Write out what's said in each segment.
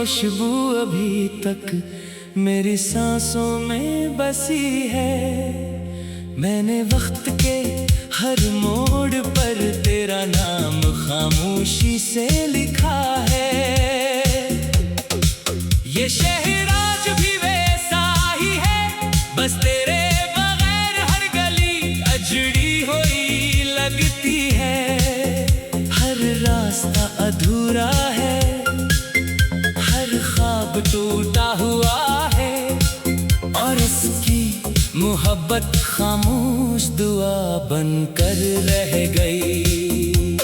खुशबू अभी तक मेरी सांसों में बसी है। मैंने वक्त के हर मोड़ पर तेरा नाम खामोशी से लिखा है। ये शहर आज भी वैसा ही है, बस तेरे बगैर हर गली अजड़ी हुई लगती है। हर रास्ता अधूरा है, हर ख्वाब टूटा हुआ है, और इसकी मोहब्बत खामोश दुआ बनकर रह गई।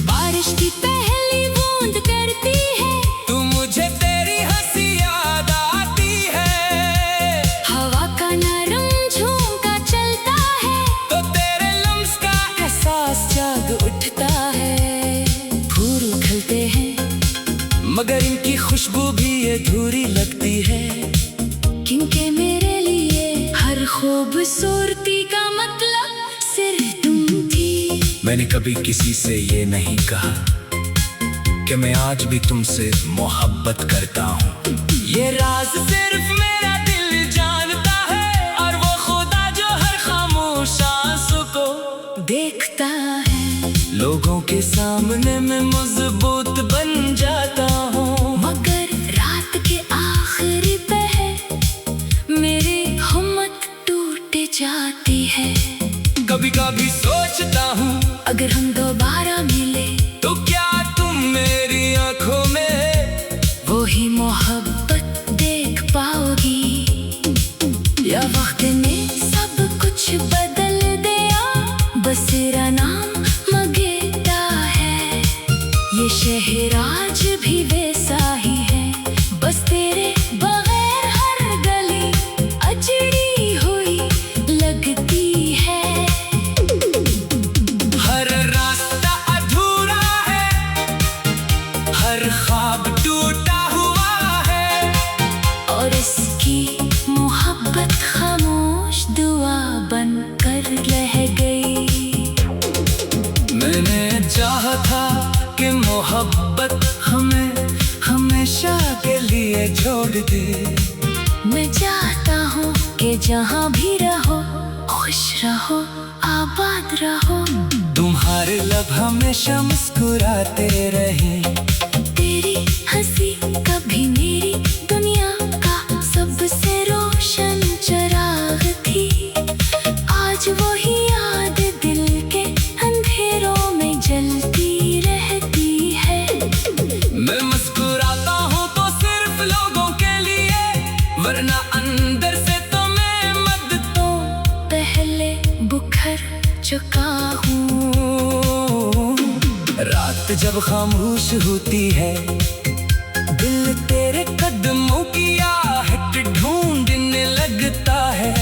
बारिश की पहली बूंद करती है, तू मुझे तेरी हंसी याद आती है। हवा का नरम झोंका चलता है, तो तेरे लम्स का एहसास जाग उठता है। फूल खिलते हैं मगर इनकी खुशबू भी अधूरी लगती है। क्योंकि मेरे लिए हर खूबसूरती का मतलब सिर्फ तुम थी। मैंने कभी किसी से ये नहीं कहा कि मैं आज भी तुमसे मोहब्बत करता हूँ। ये राज सिर्फ मेरा दिल जानता है, और वो खुदा जो हर खामोश आंसू को देखता है। लोगों के सामने मैं मजबूत बन जाता हूँ, मगर रात के आखिरी पहर मेरी हिम्मत टूट जाती है। कभी कभी सोचता हूँ अगर हम दोबारा मिले तो क्या तुम मेरी आंखों में वो ही मोहब्बत देख पाओगी, या वक्त ने सब कुछ बदल दिया, बस तेरा नाम मगेता है। ये शहर आज भी वैसा ही है, बस तेरे बगैर हर गली अजड़ी हुई लगती है। हर रास्ता अधूरा है, हर ख्वाब टूटा हुआ है, और इसकी मोहब्बत खामोश दुआ बनकर रह गई। मैंने चाहा था कि मोहब्बत हमें हमेशा के लिए जोड़ दे। मैं चाहता हूँ कि जहाँ भी रहो खुश रहो, आबाद रहो। तुम्हारे लब हमेशा मुस्कुराते रहे, तेरी हंसी कभी मेरी दुनिया का सबसे रोशन चिराग थी। आज वही याद दिल के अंधेरों में जलती रहती है। मैं मुस्कुराता हूँ तो सिर्फ लोगों के लिए, वरना अंदर से तो मैं मददों पहले बुखर चुका हूँ। रात जब खामोश होती है, दिल तेरे कदमों की आहट ढूंढने लगता है।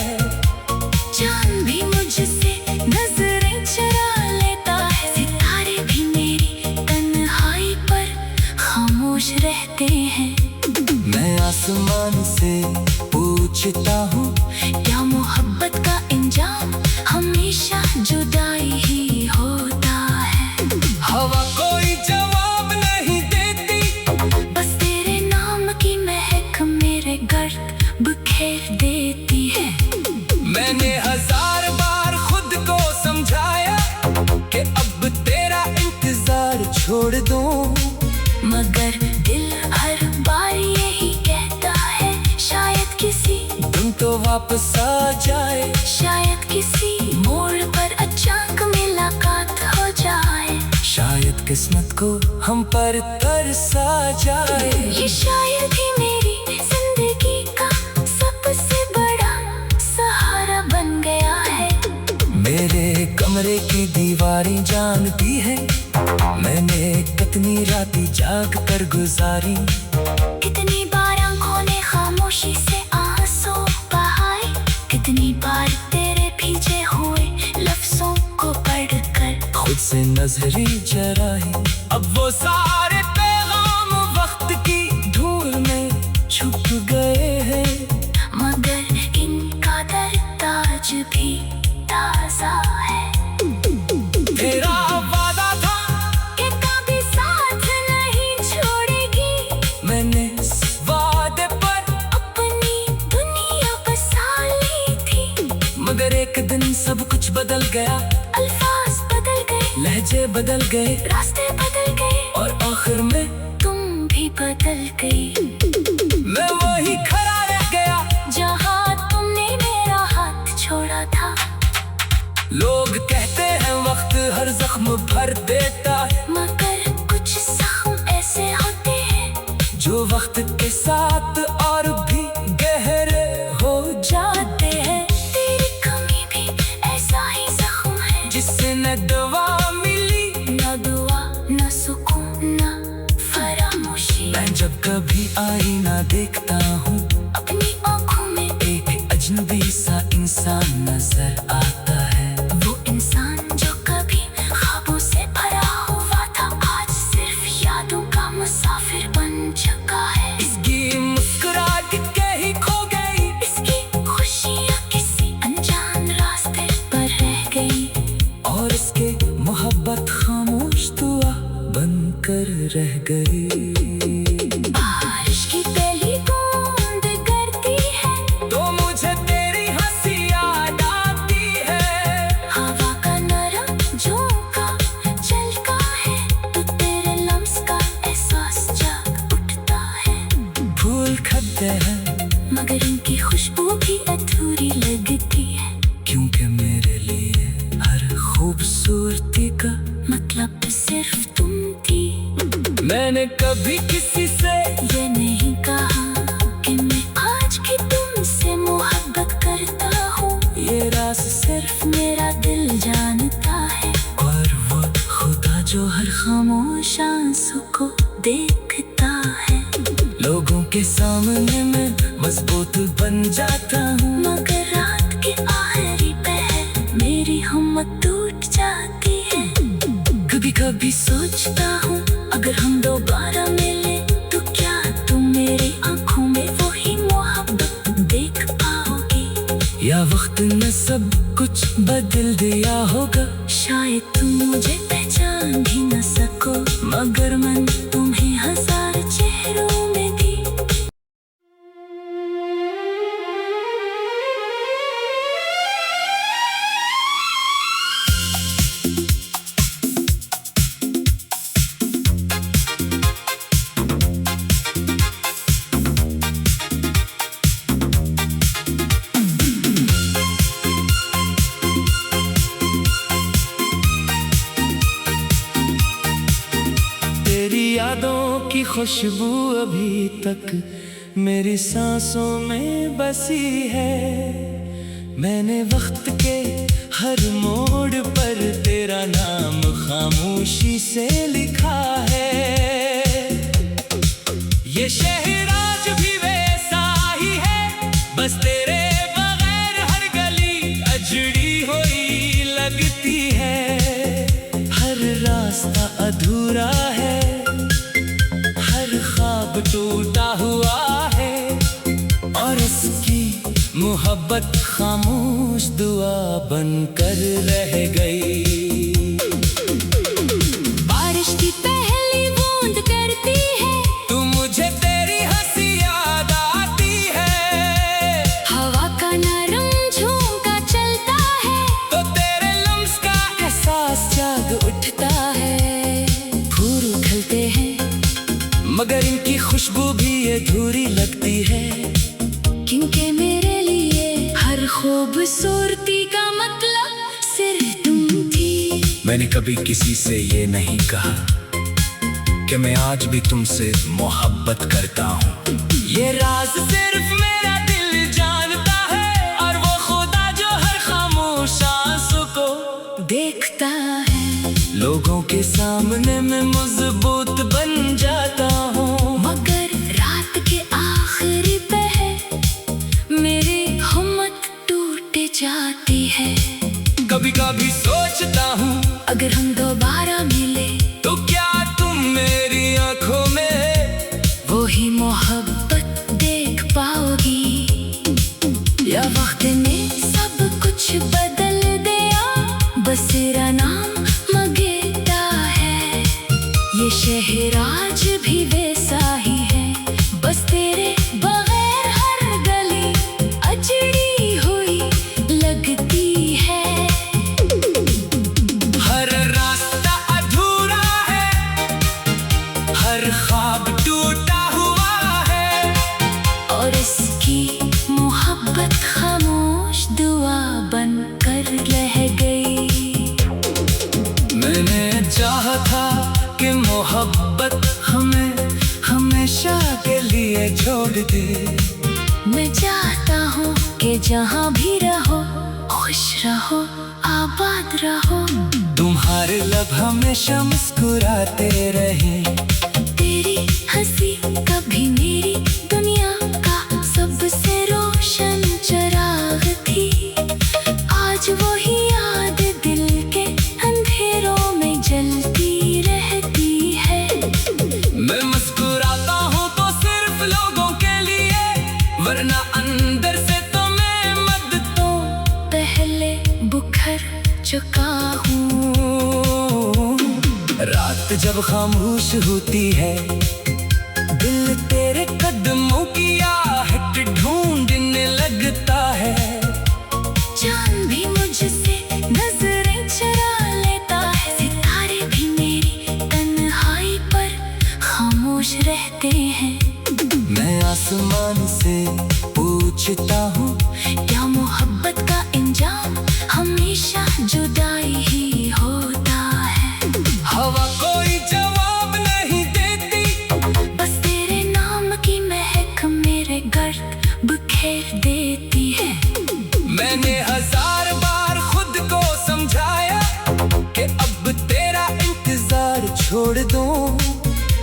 चांद भी मुझसे नजरें चुरा लेता है, सितारे भी मेरी तन्हाई पर खामोश रहते हैं। मैं आसमान से पूछता हूँ, क्या मोहब्बत का इंजाम हमेशा जुदाई ही होता है? हवा कोई जवाब नहीं देती, बस तेरे नाम की महक मेरे गर्द बिखेर देती है। मैंने हजार बार खुद को समझाया कि अब तेरा इंतजार छोड़ दूं, मगर दिल हर बार यही कहता है, शायद किसी तुम तो वापस आ जाए। शायद किसी मोड़ पर अचानक मुलाकात हो जाए। शायद किस्मत को हम पर तरस आ जाए। ये शायद ही मेरी जिंदगी का सबसे बड़ा सहारा बन गया है। मेरे कमरे की दीवारें जानती है, मैंने कितनी रातें जाग कर गुजारी। कितनी बार आंखों ने खामोशी से आंसू बहाए, कितनी बार तेरे भीजे हुए लफ्जों को पढ़कर खुद से नजरें चराई। अब वो सारे पैगाम वक्त की धूल में छुप गए हैं, मगर इनका दर्द आज भी ताजा है। तेरा वादा था कि कभी साथ नहीं छोड़ेगी, कुछ बदल गया, अल्फाज बदल गए, लहजे बदल गए, रास्ते बदल गए, और आखिर में तुम भी बदल गई। मैं वही खड़ा रह गया जहाँ तुमने मेरा हाथ छोड़ा था। लोग कहते हैं वक्त हर जख्म भर देता है, मगर कुछ जख्म ऐसे होते हैं जो वक्त के साथ और भी गहरे हो जाते हैं। तेरी कमी भी ऐसा ही जख्म है, जिससे न दवा मिली, न दुआ न सुकून न फरामोशी। मैं जब कभी आईना देखता हूँ, अपनी आँखों में एक अजनबी सा इंसान नजर आता है। वो इंसान जो कभी ख्वाबों से भरा हुआ था, आज सिर्फ यादों का मुसाफिर बन चुका है। इसकी मुस्कुराहट कहीं खो गई, इसकी खुशियाँ किसी अनजान रास्ते पर रह गई, और इसके मोहब्बत खामोश दुआ बनकर रह गई। बारिश की पहली बूंद गिरती है तो मुझे तेरी हंसी याद आती है, हवा का नरम झोंका चलता है, तो तेरे लम्स का एहसास जाग उठता है। फूल खिलते हैं मगर इनकी खुशबू भी अधूरी लगती है, क्योंकि मेरे लिए हर खूबसूरती का मतलब सिर्फ तुम थी। मैंने कभी किसी से ये नहीं कहा कि मैं आज भी तुमसे मोहब्बत करता हूँ, ये राज सिर्फ मेरा दिल जानता है, और वो खुदा जो हर खामोश आंसू को देखता है। लोगों के सामने मैं मजबूत बन जाता हूँ, मगर रात के आखिरी पहर मेरी हिम्मत टूट जाती है। कभी कभी सोचता हूँ अगर हम दोबारा मिले, तो क्या तुम मेरी आंखों में वही मोहब्बत देख पाओगी, या वक्त ने सब कुछ बदल दिया होगा। शायद तुम मुझे पहचान भी न सको, मगर मन तुम्हें हजार चेहरों में दी। तेरी यादों की खुशबू अभी तक मेरी सांसों में बसी है। मैंने वक्त के हर मोड़ पर तेरा नाम खामोशी से लिखा है। ये शहर आज भी वैसा ही है, बस तेरे बगैर हर गली अजड़ी हुई लगती है। हर रास्ता अधूरा है, हर ख्वाब टूटा हुआ है, और इसकी मोहब्बत खामोश दुआ बनकर रह गई। बारिश की पहली बूंद करती है, तू मुझे तेरी हंसी याद आती है, हवा का नरम झोंका चलता है, तो तेरे लम्स का एहसास जाग उठता है। फूल खिलते हैं मगर इनकी खुशबू भी अधूरी लगती है, क्योंकि मेरे लिए हर खूबसूरती का मतलब सिर्फ तुम थी। मैंने कभी किसी से ये नहीं कहा कि मैं आज भी तुमसे मोहब्बत करता हूँ। ये राज सिर्फ मेरा दिल जानता है, और वो खुदा जो हर खामोश आंसू को देखता है। लोगों के सामने मैं मजबूत बन जाता हूँ, मगर रात के आखिरी पहर मेरी हिम्मत टूट जाती है। कभी कभी सोचता हूँ अगर हम दोबारा मिले, तो क्या तुम मेरी आंखों में वही मोहब्बत देख पाओगी, या वक्त ने सब कुछ बदल दिया, बस तेरा नाम मगेता है। ये शहर आज भी वैसा ही है, बस तेरे बगैर हर गली अजड़ी हुई लगती है। के जहाँ भी रहो, खुश रहो, आबाद रहो। तुम्हारे लब हमेशा मुस्कुराते रहे। तेरी हंसी कभी मेरी दुनिया का सबसे रोशन चिराग थी। आज वही याद दिल के अंधेरों में जलती रहती है। मैं मुस्कुराता हूँ तो सिर्फ लोगों के लिए, वरना अंदर से तो मैं मददों पहले बुखर चुका हूँ। रात जब खामोश होती है, दिल तेरे कदमों की आहट ढूंढने लगता है। चांद भी मुझसे नजरें चुरा लेता है। सितारे भी मेरी तन्हाई पर खामोश रहते हैं। मैं आसमान से पूछता हूँ, क्या मोहब्बत का इंजाम हमेशा जुदाई ही होता है? हवा कोई जवाब नहीं देती, बस तेरे नाम की महक मेरे गर्द बिखेर देती है। मैंने 1000 बार खुद को समझाया कि अब तेरा इंतजार छोड़ दूं,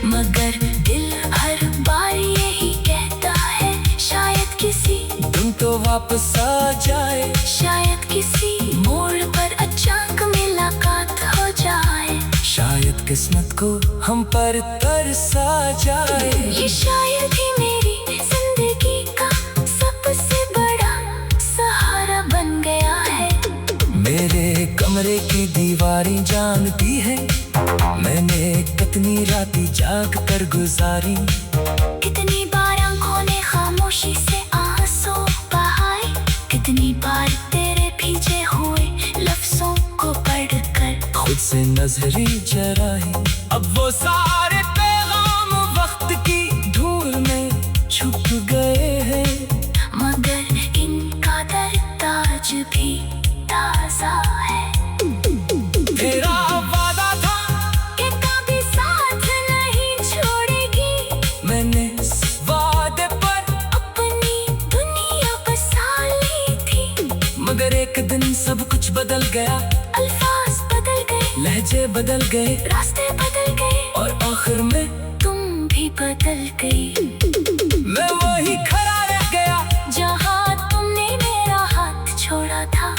मगर दिल हर बार यही कहता है, शायद किसी तुम तो वापस आ जाए। शायद किसी मोड़ पर अचानक मुलाकात हो जाए। शायद किस्मत को हम पर तरसा जाए। ये शायद ही मेरी जिंदगी का सबसे बड़ा सहारा बन गया है। मेरे कमरे की दीवारें जानती है, मैंने कितनी रातें जाग कर गुजारी। कितनी बार आंखों ने खामोशी से आंसू बहाए। कितनी बार तेरे पीछे हुए लफ्जों को पढ़कर खुद से नजरें चराई। अब वो सारे पैगाम वक्त की धूल में छुप गए हैं, मगर इनका दर्द आज भी ताजा है। तेरा वादा था कि कभी साथ नहीं छोड़ेगी। मैंने इस वादे पर अपनी दुनिया बसा ली थी, मगर एक दिन सब कुछ बदल गया। अल्फाज बदल गए, लहजे बदल गए, रास्ते बदल गए, और आखिर में तुम भी बदल गई। मैं वही खड़ा रह गया जहाँ तुमने मेरा हाथ छोड़ा था।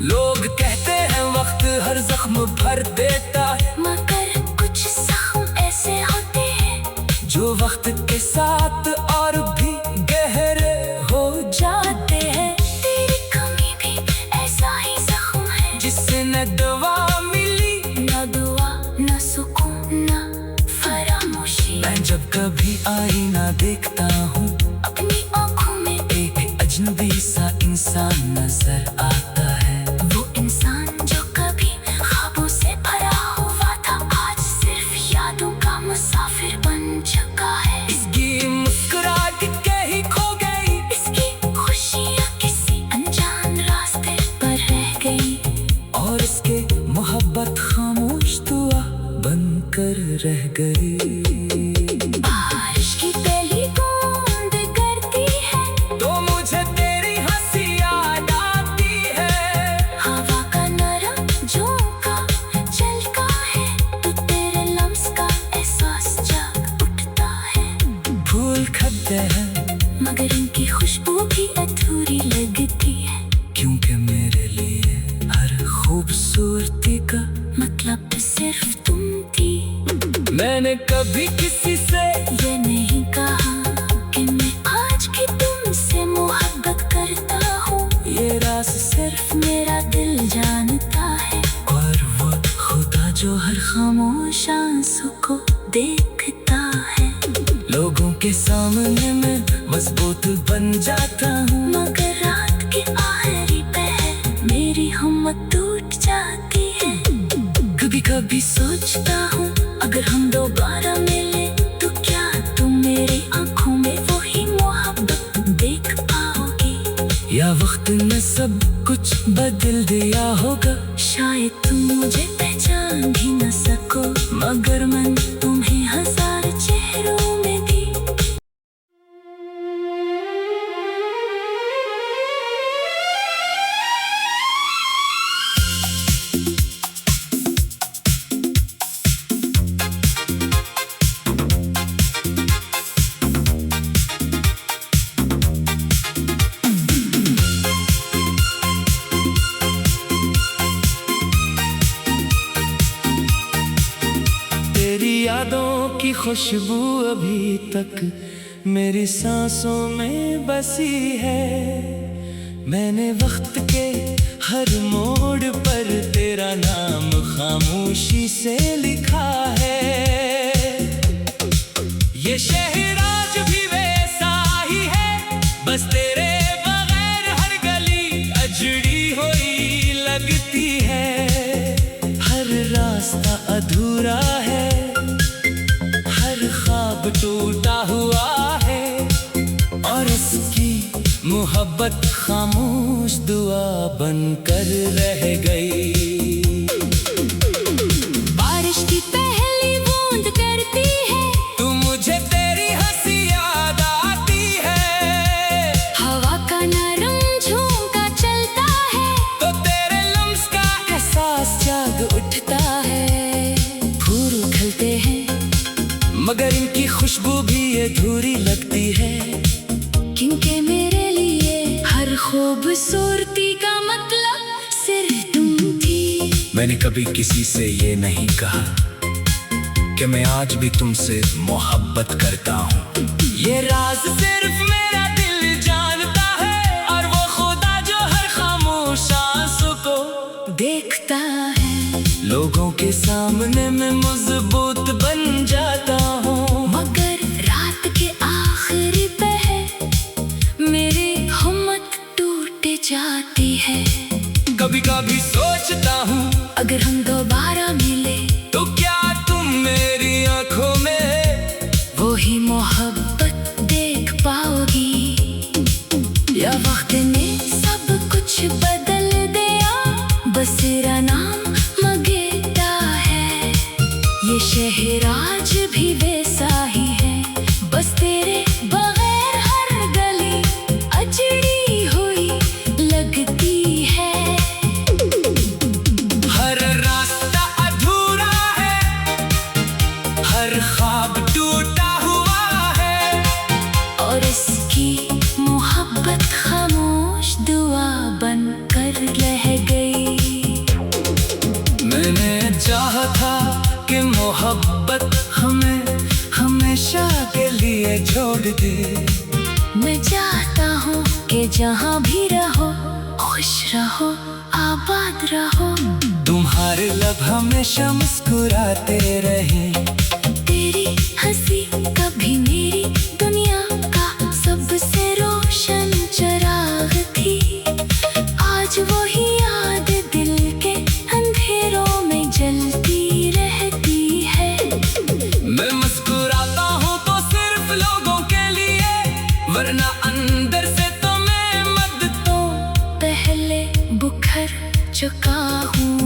लोग कहते हैं वक्त हर जख्म भर देता है, मगर कुछ जख्म ऐसे होते हैं जो वक्त के साथ और भी गहरे हो जाते हैं। तेरी कमी भी ऐसा ही जख्म है, जिससे न दवा मिली न दुआ न सुकून न फरामोशी। मैं जब कभी आईना देखता हूँ, अपनी आँखों में एक अजनबी सा इंसान नजर आता है। वो इंसान जो कभी ख्वाबों से भरा हुआ था, आज सिर्फ यादों का मुसाफिर बन चुका है। इसकी मुस्कुराहट कहीं खो गई, इसकी खुशियाँ किसी अनजान रास्ते पर रह गई, और इसके मोहब्बत खामोश दुआ बनकर रह गई। बारिश की पहली बूंद गिरती है तो मुझे तेरी हंसी याद आती है। हवा का नरम झोंका चलता है, तो तेरे लम्स का एहसास जाग उठता है। फूल खिलते हैं मगर इनकी खुशबू भी अधूरी लगती है, क्योंकि मेरे लिए हर खूबसूरती का मतलब सिर्फ तुम थी। मैंने कभी किसी से ये नहीं कहा कि मैं आज भी तुमसे मोहब्बत करता हूँ। ये राज सिर्फ मेरा दिल जानता है, और वो खुदा जो हर खामोश आंसू को देखता है। लोगों के सामने मैं मजबूत बन जाता हूँ, मगर रात के आखिरी पहर मेरी हिम्मत टूट जाती है। कभी कभी सोचता हूँ अगर हम दोबारा मिले तो क्या तुम मेरी आंखों में वही मोहब्बत देख पाओगी, या वक्त ने सब कुछ बदल दिया होगा। शायद तुम मुझे पहचान भी न सको, मगर मैं तुम्हें 1000 चेहरों में भी खुशबू अभी तक मेरी सांसों में बसी है। मैंने वक्त के हर मोड़ पर तेरा नाम खामोशी से लिखा है। ये शहर आज भी वैसा ही है, बस तेरे बगैर हर गली अजड़ी हुई लगती है। हर रास्ता अधूरा है, हर ख्वाब टूटा हुआ है, और उसकी मोहब्बत खामोश दुआ बनकर रह गई। बारिश की पहली बूंद करती है, तू मुझे तेरी हंसी याद आती है। हवा का नरम झोंका चलता है, तो तेरे लम्स का एहसास जाग उठता है। फूल खिलते हैं मगर इनकी खुशबू भी अधूरी लगती है। क्योंकि मेरे लिए हर खूबसूरती का मतलब सिर्फ तुम थी। मैंने कभी किसी से ये नहीं कहा कि मैं आज भी तुमसे मोहब्बत करता हूँ। ये राज सिर्फ मेरा दिल जानता है, और वो खुदा जो हर खामोश आंसू को देखता है। लोगों के सामने मैं मजबूत बन जाता हूँ, मगर रात के आखिरी पहर मेरी हिम्मत टूट जाती है। कभी कभी सोचता हूँ अगर हम दोबारा मिले तो क्या तुम मेरी आंखों में वो ही मोहब्बत देख पाओगी, या वक्त ने सब कुछ बदल दिया, बस तेरा नाम मगेता है। ये शहर आज भी वैसा ही है, बस तेरे बगैर हर गली अजड़ी हुई लगती है। हर रास्ता अधूरा है, हर ख्वाब टूटा हुआ है, और इसकी मोहब्बत खामोश दुआ बनकर रह गई। मैंने चाहा था कि मोहब्बत हमें हमेशा के लिए छोड़ दे। मैं चाहता हूँ कि जहाँ भी रहो खुश रहो आबाद रहो। तुम्हारे लब हमेशा मुस्कुराते रहे। तेरी हंसी कभी मेरी दुनिया का सबसे रोशन चिराग थी। आज वही याद दिल के अंधेरों में जलती रहती है। मैं मुस्कुराता हूँ तो सिर्फ लोगों के लिए, वरना अंदर से तो मैं मददों पहले बुखर चुका हूँ।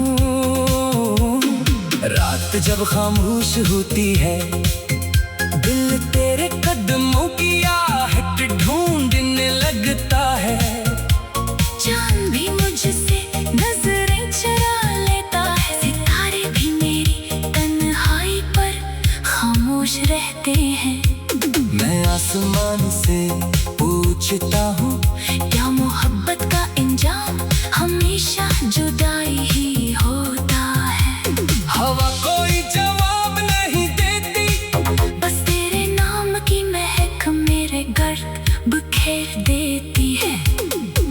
रात जब खामोश होती है, दिल तेरे कदमों की आहट ढूंढने लगता है। चांद भी मुझसे नजरें चुरा लेता है, सितारे भी मेरी तन्हाई पर खामोश रहते हैं। मैं आसमान से पूछता हूँ, क्या मोहब्बत का इंजाम हमेशा जुदाई ही होता है। हवा कोई जवाब नहीं देती, बस तेरे नाम की महक मेरे गर्द बिखेर देती है।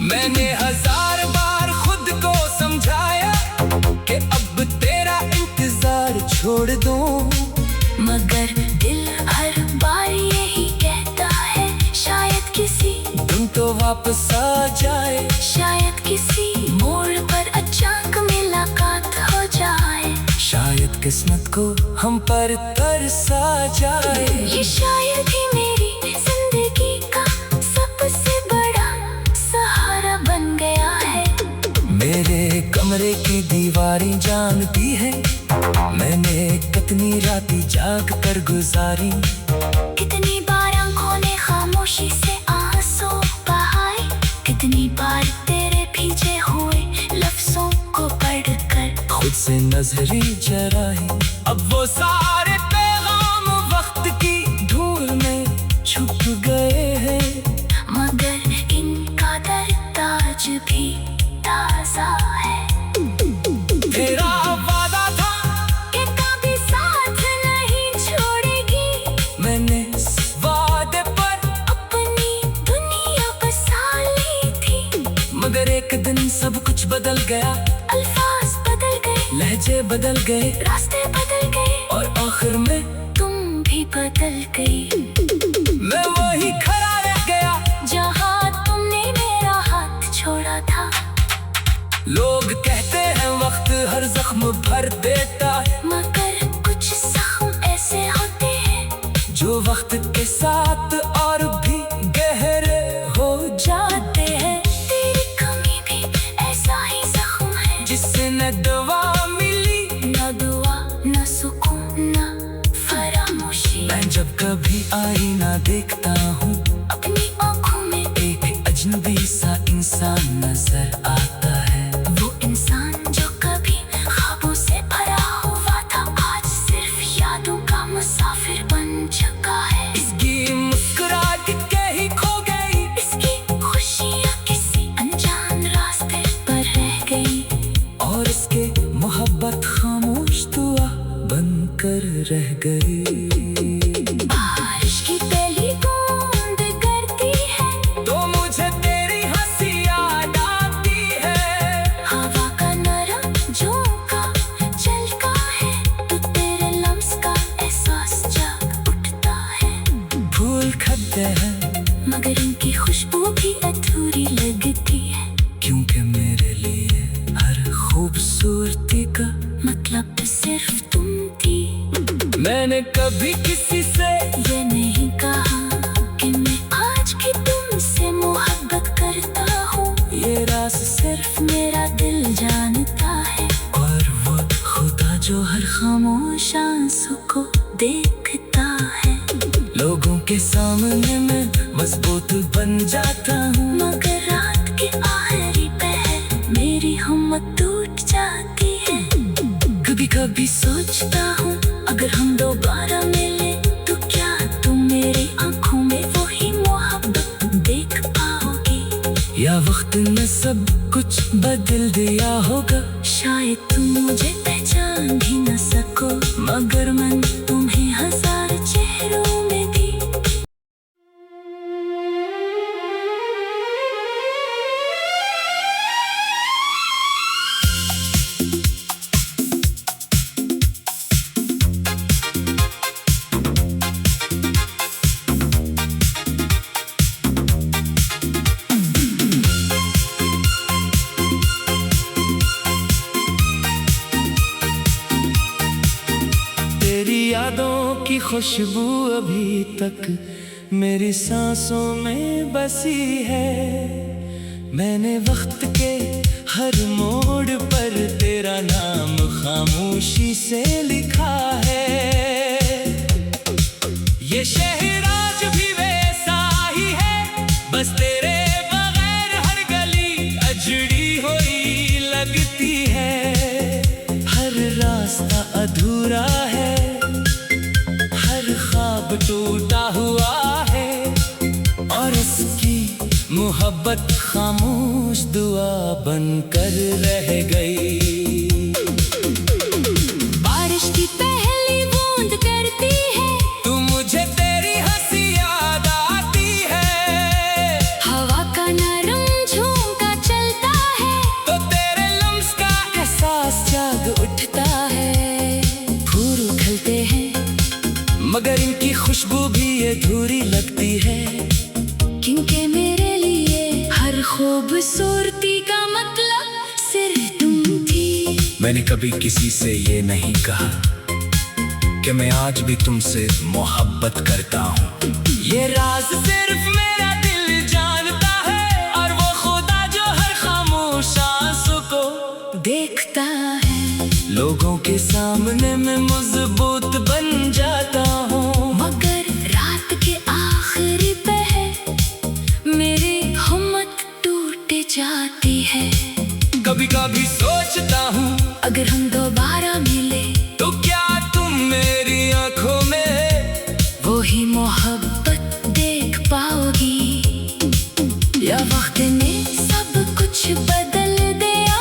मैंने हजार बार खुद को समझाया कि अब तेरा इंतजार छोड़ दूं, मगर दिल हर बार यही कहता है, शायद किसी तुम तो वापस आ जाए। शायद किसी मोड़ पर अचानक मुलाकात हो जाए। शायद किस्मत को हम पर तरस आ जाए। ये शायद ही मेरी जिंदगी का सबसे बड़ा सहारा बन गया है। मेरे कमरे की दीवारें जानती है, मैंने कितनी रातें जाग कर गुजारी। कितनी बार आंखों ने खामोशी से आंसू बहाए, कितनी बार तेरे भीजे हुए लफ्जों को पढ़कर खुद से नजरें चराई। अब वो सारे पैगाम वक्त की धूल में छुप गए हैं, मगर इनका दर्द आज भी ताजा है। तेरा वादा था कि कभी साथ नहीं छोड़ेगी, मगर एक दिन सब कुछ बदल गया। अल्फाज बदल गए, लहजे बदल गए, रास्ते बदल गए, और आखिर में तुम भी बदल गई। मैं वही खड़ा रह गया जहाँ तुमने मेरा हाथ छोड़ा था। लोग कहते हैं वक्त हर जख्म भर देता है, मगर कुछ जख्म ऐसे होते हैं जो वक्त के साथ और भी गहरे हो जाते हैं। तेरी कमी भी ऐसा ही जख्म है, जिससे न दवा मिली न दुआ न सुकून न फरामोशी। मैं जब कभी आईना देखता हूँ अपनी आँखों में एक अजनबी सा इंसान नजर आता है। वो इंसान जो कभी ख्वाबों से भरा हुआ था, आज सिर्फ यादों का मुसाफिर बन चुका है। इसकी मुस्कुराहट कहीं खो गई, इसकी खुशियाँ किसी अनजान रास्ते पर रह गई, और इसके मोहब्बत खामोश दुआ बनकर रह गई। बारिश की पहली बूंद गिरती है तो मुझे तेरी हंसी याद आती है। हवा का नरम झोंका चलता है, तो तेरे लम्स का एहसास जाग उठता है। फूल खिलते हैं मगर इनकी खुशबू भी अधूरी लगती है, क्योंकि मेरे लिए हर खूबसूरती का मतलब सिर्फ तुम थी। मैंने कभी किसी से ये नहीं कहा कि मैं आज भी तुमसे मोहब्बत करता हूँ। ये राज सिर्फ मेरा दिल जानता है, और वो खुदा जो हर खामोश आंसू को देखता है। लोगों के सामने मैं मजबूत बन जाता हूँ, मगर रात के आखिरी पहर मेरी हिम्मत टूट जाती है। कभी कभी सोचता हूँ अगर हम दोबारा मिले तो क्या तुम मेरी आंखों में वही मोहब्बत देख पाओगी, या वक्त ने सब कुछ बदल दिया होगा। शायद तुम मुझे पहचान भी न सको, मगर मैं तुम्हें हजार चेहरों में भी। तेरी यादों की खुशबू अभी तक मेरी सांसों में बसी है। मैंने वक्त के हर मोड़ पर तेरा नाम खामोशी से लिखा है। ये शहर आज भी वैसा ही है, बस तेरे बगैर हर गली अजड़ी हुई लगती है। हर रास्ता अधूरा है, हर ख्वाब टूटा हुआ है, और इसकी मोहब्बत खामोश दुआ बनकर रह गई। बारिश की पहली बूंद करती है तू मुझे तेरी हंसी याद आती है। हवा का नरम झोंका चलता है, तो तेरे लम्स का एहसास जाग उठता है। फूल खिलते हैं मगर इनकी खुशबू भी अधूरी लगती है, क्योंकि मेरे लिए हर खूबसूरती का मतलब सिर्फ तुम थी। मैंने कभी किसी से ये नहीं कहा कि मैं आज भी तुमसे मोहब्बत करता हूँ। ये राज सिर्फ मेरा दिल जानता है, और वो खुदा जो हर खामोश आंसू को देखता है। लोगों के सामने मैं मजबूत बन जाता हूँ, मगर रात के आखिरी पहर मेरी हिम्मत टूट जाती है। कभी कभी सोचता हूँ अगर हम दोबारा मिले तो क्या तुम मेरी आंखों में वही मोहब्बत देख पाओगी, या वक्त ने सब कुछ बदल दिया,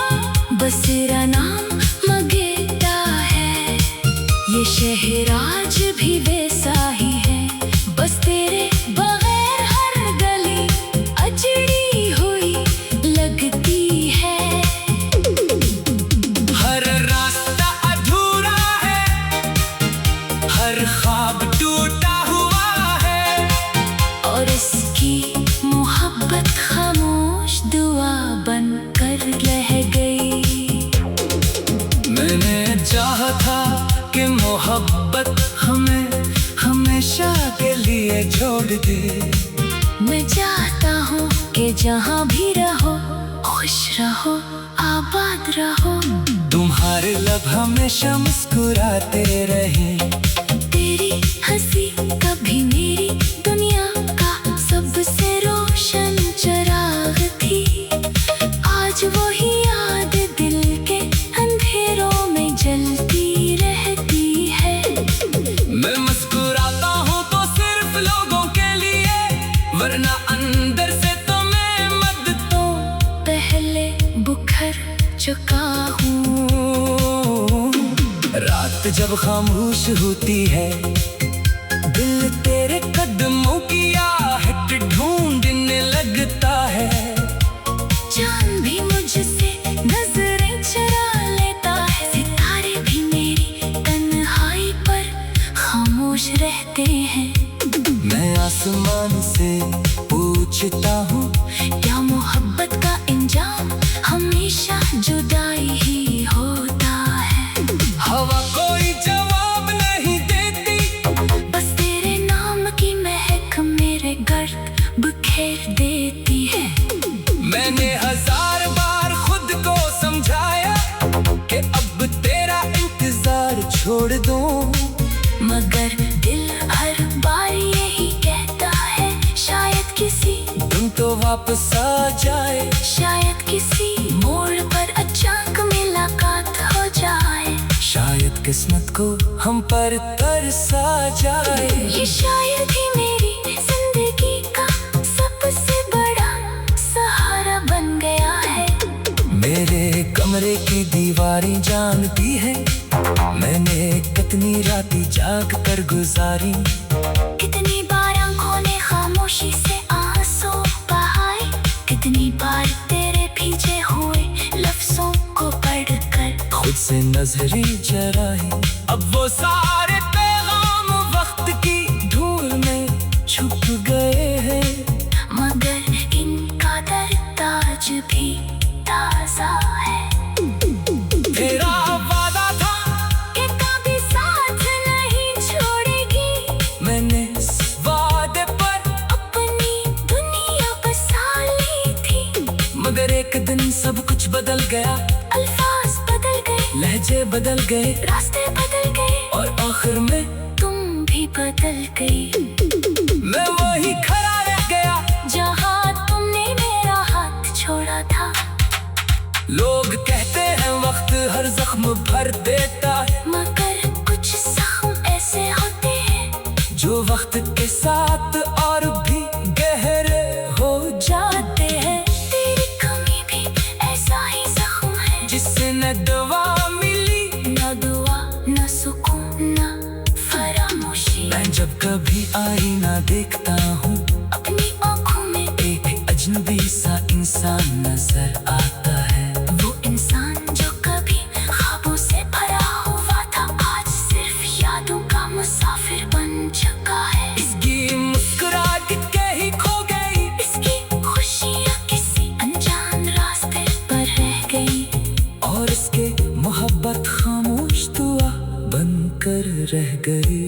बस तेरा नाम मगेता है। ये शहर आज भी वैसा ही है, बस तेरे बगैर हर गली अजड़ी हुई लगती दे। मैं चाहता हूँ कि जहाँ भी रहो खुश रहो आबाद रहो। तुम्हारे लब हमेशा मुस्कुराते रहे। तेरी हंसी कभी मेरी दुनिया का सबसे रोशन चिराग थी। आज वही याद दिल के अंधेरों में जलती रहती है। मैं मुस्कुराता हूँ तो सिर्फ लोगों के लिए, वरना अंदर से तो मैं मददों पहले बुखर चुका हूँ। रात जब खामोश होती है, दिल तेरे कदमों की आहट ढूंढने लगता है। चांद भी मुझसे नजरें चुरा लेता है। सितारे भी मेरी तन्हाई पर खामोश रहते हैं। मैं आसमान से पूछता हूँ, क्या मोहब्बत का इंजाम हमेशा जुदाई ही होता है। हवा कोई जवाब नहीं देती, बस तेरे नाम की महक मेरे गर्द बिखेर देती है। मैंने 1000 बार खुद को समझाया कि अब तेरा इंतजार छोड़ दूं, मगर दिल हर बार यही कहता है, शायद किसी तुम तो वापस आ जाए। शायद किसी मोड़ पर अचानक मुलाकात हो जाए। शायद किस्मत को हम पर तरस आ जाए। ये शायद ही मेरी जिंदगी का सबसे बड़ा सहारा बन गया है। मेरे कमरे की दीवारें जानती है, मैंने कितनी रातें जाग कर गुजारी। कितनी बार आंखों ने खामोशी से आंसू बहाए। कितनी बार तेरे पीछे हुए लफ्जों को पढ़कर खुद से नजरें चराई। अब वो सारे पैगाम वक्त की धूल में छुप गए हैं, मगर इनका दर्द आज भी ताजा है। तेरा वादा था कि कभी साथ नहीं छोड़ेगी। मैंने इस वादे पर अपनी दुनिया बसा ली थी, मगर एक दिन सब कुछ बदल गया। अल्फाज बदल गए, लहजे बदल गए, रास्ते बदल गए, और आखिर में तुम भी बदल गई। मैं वही खड़ा रह गया जहाँ तुमने मेरा हाथ छोड़ा था। लोग कहते हैं वक्त हर जख्म भर देता है, मगर कुछ जख्म ऐसे होते हैं जो वक्त के साथ और भी गहरे हो जाते हैं। तेरी कमी भी ऐसा ही जख्म है, जिससे न दवा मिली न दुआ न सुकून न फरामोशी। मैं जब कभी आईना देखता हूँ, अपनी आँखों में एक अजनबी सा इंसान नजर आता है। वो इंसान जो कभी ख्वाबों से भरा हुआ था, आज सिर्फ यादों का मुसाफिर बन चुका है। इसकी मुस्कुराहट कहीं खो गई, इसकी खुशियाँ किसी अनजान रास्ते पर रह गई, और इसके मोहब्बत खामोश दुआ बनकर रह गई।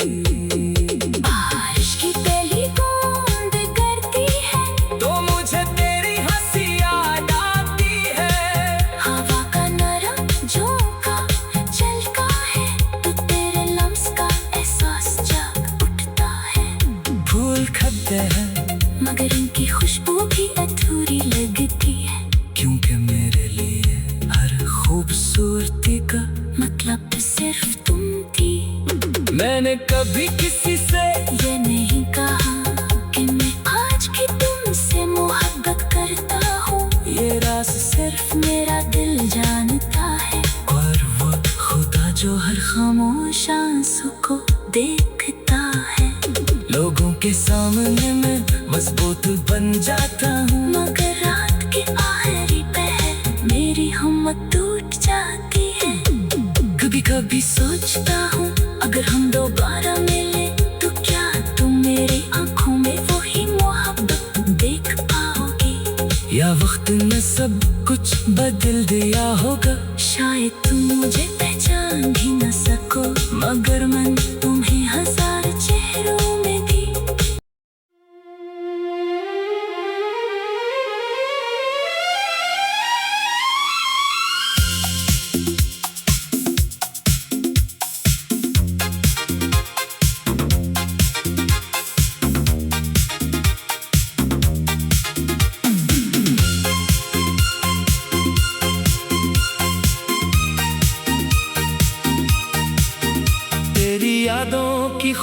बारिश की पहली बूंद गिरती है तो मुझे तेरी हंसी याद आती है। हवा का नरम झोंका चलता है, तो तेरे लम्स का एहसास जाग उठता है। फूल खिलते हैं मगर इनकी खुशबू भी अधूरी लगती है, क्योंकि मेरे लिए हर खूबसूरती का मतलब सिर्फ तुम थी। मैंने कभी किसी से ये नहीं कहा कि मैं आज भी तुमसे मोहब्बत करता हूँ। ये राज सिर्फ मेरा दिल जानता है, और वो खुदा जो हर खामोश आंसू को देखता है। लोगों के सामने मैं मजबूत बन जाता हूँ, मगर रात के आखिरी पहर मेरी हिम्मत टूट जाती है। कभी कभी सोचता हूँ अगर हम दोबारा मिले तो क्या तुम मेरी आंखों में वही मोहब्बत देख पाओगी, या वक्त ने सब कुछ बदल दिया होगा। शायद तुम मुझे पहचान भी न सको, मगर मन तुम्हें हजार चेहरों में भी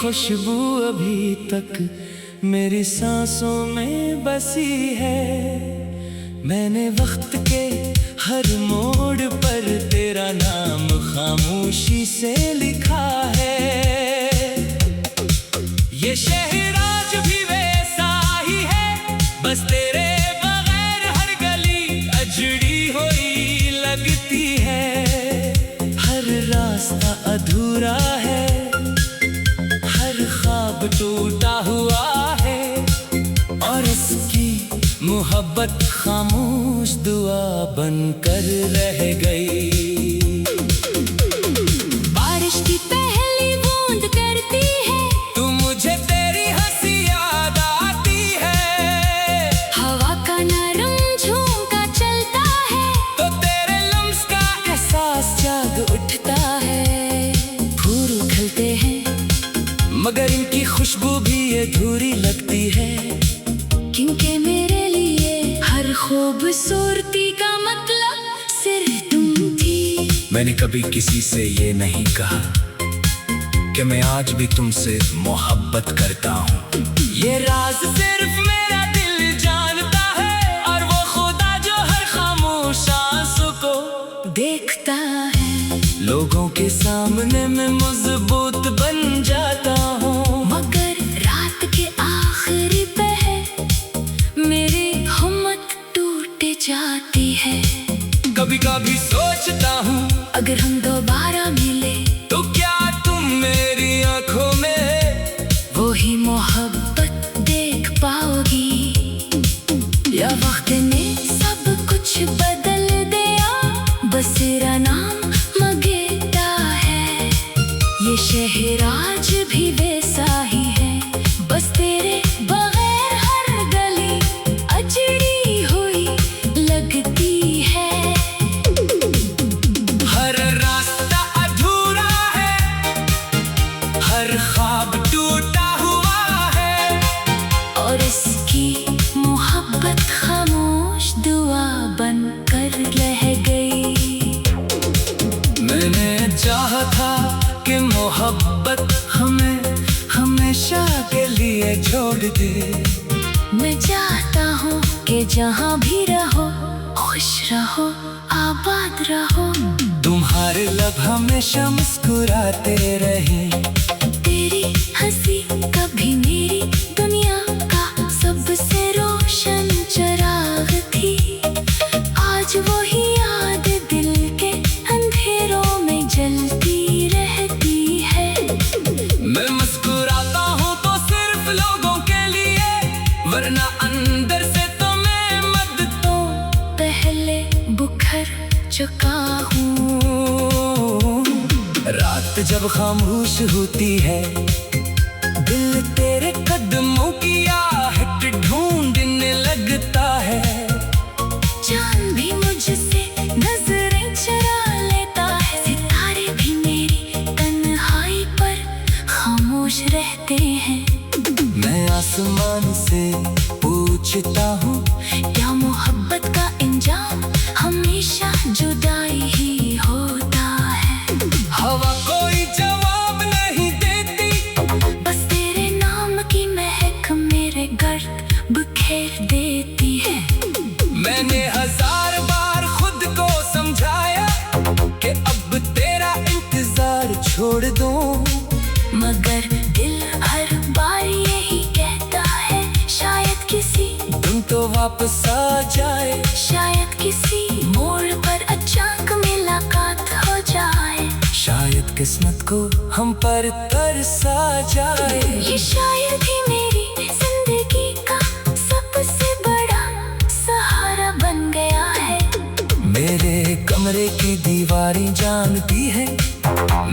खुशबू अभी तक मेरी सांसों में बसी है। मैंने वक्त के हर मोड़ पर तेरा नाम खामोशी से लिखा है। ये शहर आज भी वैसा ही है, बस तेरे बगैर हर गली अजड़ी हुई लगती है। हर रास्ता अधूरा है, हर ख्वाब टूटा हुआ है, और इसकी मोहब्बत खामोश दुआ बनकर रह गई। बारिश की पहली बूंद करती है, तू मुझे तेरी हंसी याद आती है। हवा का नरम झोंका चलता है, तो तेरे लम्स का एहसास जाग उठता है। फूल खिलते हैं मगर इनकी खुशबू भी अधूरी लगती है। क्योंकि मेरे लिए हर खूबसूरती का मतलब सिर्फ तुम थी। मैंने कभी किसी से ये नहीं कहा कि मैं आज भी तुमसे मोहब्बत करता हूँ। ये राज सिर्फ मेरा दिल जानता है, और वो खुदा जो हर खामोश आंसू को देखता है। लोगों के सामने मैं मजबूत बन जाता हूँ, मगर रात के आखिरी पहर मेरी हिम्मत टूट जाती है। कभी कभी सोचता हूँ अगर हम दोबारा मिले तो क्या तुम मेरी आंखों में वो ही मोहब्बत देख पाओगी, या वक्त ने सब कुछ बदल दिया, बस तेरा नाम मगेता है। ये शहर आज भी वैसा ही है, बस तेरे बगैर हर गली अजड़ी हुई लगती है। हर रास्ता अधूरा है, हर ख्वाब टूटा हुआ है, और इसकी मोहब्बत खामोश दुआ बनकर रह गई। मैंने चाहा था कि मोहब्बत हमें हमेशा के लिए छोड़ दे। मैं चाहता हूँ कि जहाँ भी रहो खुश रहो आबाद रहो। तुम्हारे लब हमेशा मुस्कुराते रहे। तेरी हंसी कभी मेरी दुनिया का सबसे रोशन चिराग थी। आज वही याद दिल के अंधेरों में जलती रहती है। मैं मुस्कुराता हूँ तो सिर्फ लोगों के लिए, वरना अंदर से तो मैं मददों पहले बुखर चुका हूँ। रात जब खामोश होती है, दिल तेरे कदमों की आहट ढूंढने लगता है। चांद भी मुझसे नजरें चुरा लेता है, सितारे भी मेरी तन्हाई पर खामोश रहते हैं। मैं आसमान से पूछता हूँ, क्या मोहब्बत का इंजाम हमेशा जुदाई ही होता है? हवा कोई जवाब नहीं देती, बस तेरे नाम की महक मेरे गर्द बिखेर देती है। मैंने हजार बार खुद को समझाया कि अब तेरा इंतजार छोड़ दूं, मगर दिल हर बार यही कहता है, शायद किसी तुम तो वापस आ जाए। शायद किसी मोड़ पर अचानक मुलाकात हो जाए। शायद किस्मत को हम पर तरस आ जाए। ये शायद ही मेरी जिंदगी का सबसे बड़ा सहारा बन गया है। मेरे कमरे की दीवारें जानती है,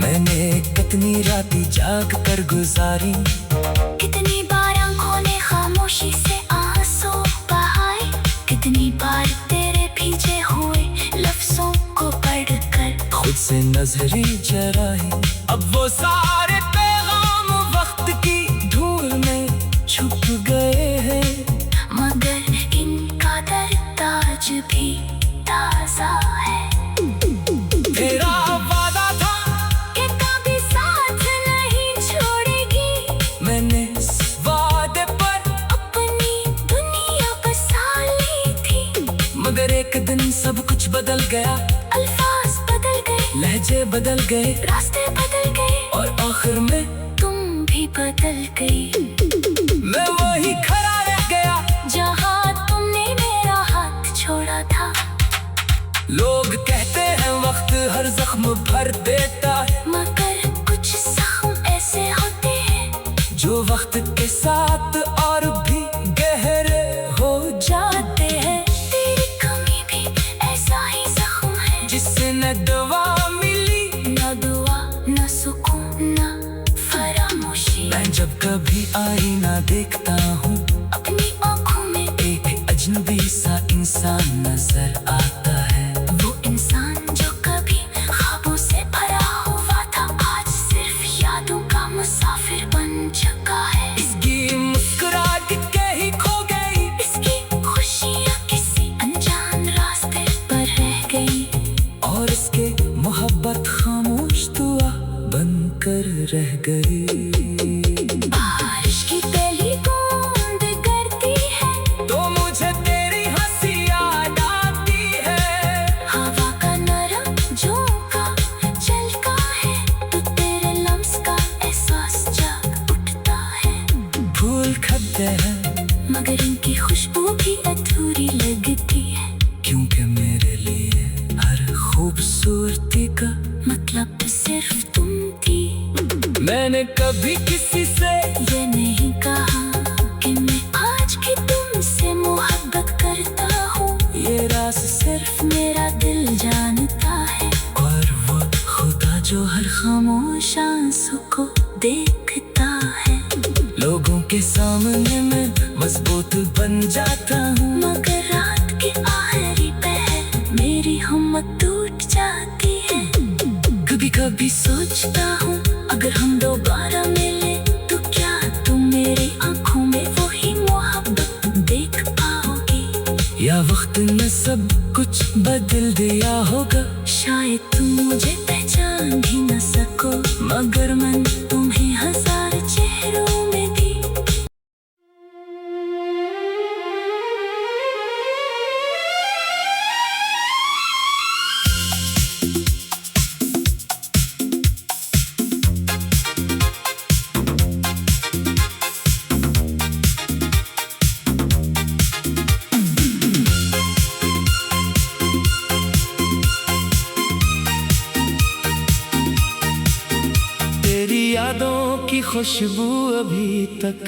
मैंने कितनी रातें जाग कर गुजारी। कितनी बार आंखों ने खामोशी से आंसू बहाए, कितनी बार तेरे पीछे हुए लफ्जों को पढ़कर खुद से नजरें चराई। अब वो सारे पैगाम वक्त की धूल में छुप गए हैं, मगर इनका दर्द आज भी ताजा है। तेरा वादा था कि कभी साथ नहीं छोड़ेगी, मगर एक दिन सब कुछ बदल गया। अल्फाज बदल गए, लहजे बदल गए, रास्ते बदल गए, और आखिर में तुम भी बदल गई। मैं वही खड़ा रह गया जहाँ तुमने मेरा हाथ छोड़ा था। लोग कहते हैं वक्त हर जख्म भर देता है, मगर कुछ जख्म ऐसे होते हैं जो वक्त के साथ और भी गहरे हो जाते हैं। तेरी कमी भी ऐसा ही जख्म है, जिससे न दवा मिली न दुआ न सुकून न फरामोशी। मैं जब कभी आईना देखता हूँ अपनी आँखों में एक अजनबी सा इंसान नजर आता है। वो इंसान जो कभी ख्वाबों से भरा हुआ था, आज सिर्फ यादों का मुसाफिर बन चुका है। इसकी मुस्कुराहट कहीं खो गई, इसकी खुशियाँ किसी अनजान रास्ते पर रह गई, और इसके मोहब्बत खामोश दुआ बनकर रह गई। बारिश की पहली बूंद गिरती है तो मुझे तेरी हंसी याद आती है। हवा का नरम झोंका चलता है, तो तेरे लम्स का एहसास जाग उठता है। फूल खिलते हैं मगर इनकी खुशबू भी अधूरी लगती है, क्योंकि मेरे लिए हर खूबसूरती का मतलब सिर्फ तुम थी। मैंने कभी किसी से ये नहीं कहा कि मैं आज भी तुमसे मोहब्बत करता हूँ, ये राज सिर्फ मेरा दिल जानता है। और वो खुदा जो हर खामोश आंसू को देखता है, लोगों के सामने मैं मजबूत बन जाता हूँ। मगर रात के आखिरी पहर मेरी हिम्मत टूट जाती है। कभी कभी सोचता हूँ अगर हम दोबारा मिले तो क्या तुम मेरी आंखों में वही मोहब्बत देख पाओगी, या वक्त ने सब कुछ बदल दिया होगा। शायद तुम मुझे पहचान भी न सको, मगर मैं तुम्हें हजार चेहरों में थी। तेरी यादों की खुशबू अभी तक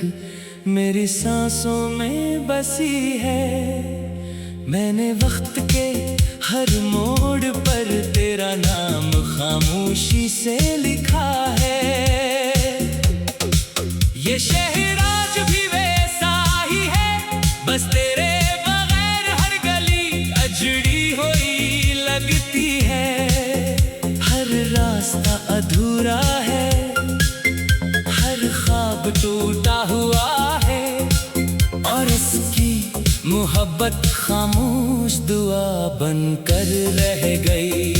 मेरी सांसों में बसी है। मैंने वक्त के हर मोड़ पर तेरा नाम खामोशी से लिखा है। ये शहर आज भी वैसा ही है, बस तेरे बगैर हर गली अजड़ी हुई लगती है। हर रास्ता अधूरा है, हर ख्वाब टूटा हुआ है, और इसकी मोहब्बत खामोश दुआ बनकर रह गई।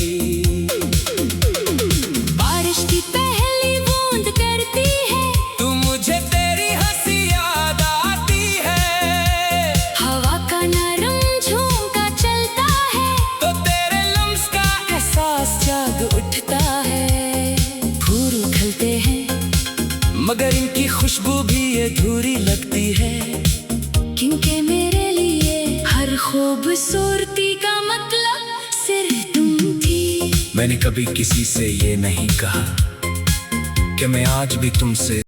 बारिश की पहली बूंद करती है, तू मुझे तेरी हंसी याद आती है। हवा का नरम झोंका चलता है, तो तेरे लम्स का एहसास जाग उठता है। फूल खिलते हैं मगर इनकी खुशबू भी अधूरी लगती है, क्योंकि मेरे लिए हर खूबसूरती का मतलब सिर्फ तुम थी। मैंने कभी किसी से ये नहीं कहा कि मैं आज भी तुमसे